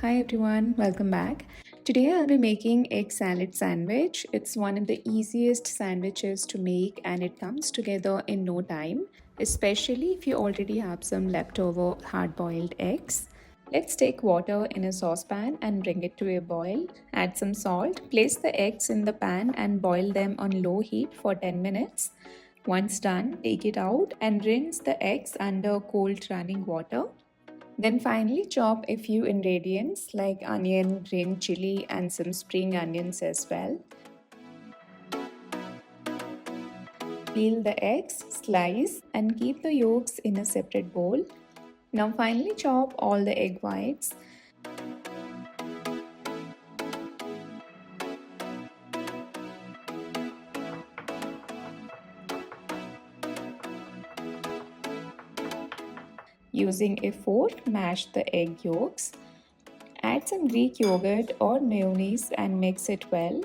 Hi everyone, welcome back. Today I'll be making egg salad sandwich. It's one of the easiest sandwiches to make and it comes together in no time, especially if you already have some leftover hard-boiled eggs. Let's take water in a saucepan and bring it to a boil. Add some salt, place the eggs in the pan and boil them on low heat for 10 minutes. Once done, take it out and rinse the eggs under cold running water. Then finally chop a few ingredients like onion, green chili and some spring onions as well. Peel the eggs, slice and keep the yolks in a separate bowl. Now finally chop all the egg whites. Using a fork, mash the egg yolks. Add some Greek yogurt or mayonnaise and mix it well.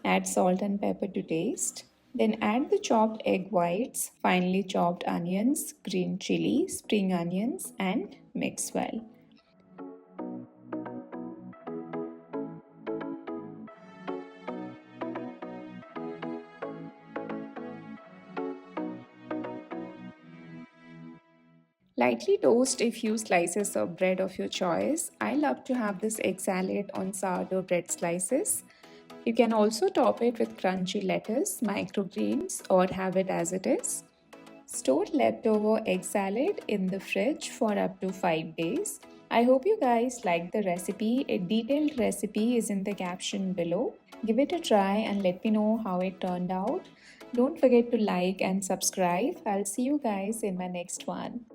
Add salt and pepper to taste. Then add the chopped egg whites, finely chopped onions, green chili, spring onions and mix well. Lightly toast a few slices of bread of your choice. I love to have this egg salad on sourdough bread slices. You can also top it with crunchy lettuce, microgreens, or have it as it is. Store leftover egg salad in the fridge for up to 5 days. I hope you guys liked the recipe. A detailed recipe is in the caption below. Give it a try and let me know how it turned out. Don't forget to like and subscribe. I'll see you guys in my next one.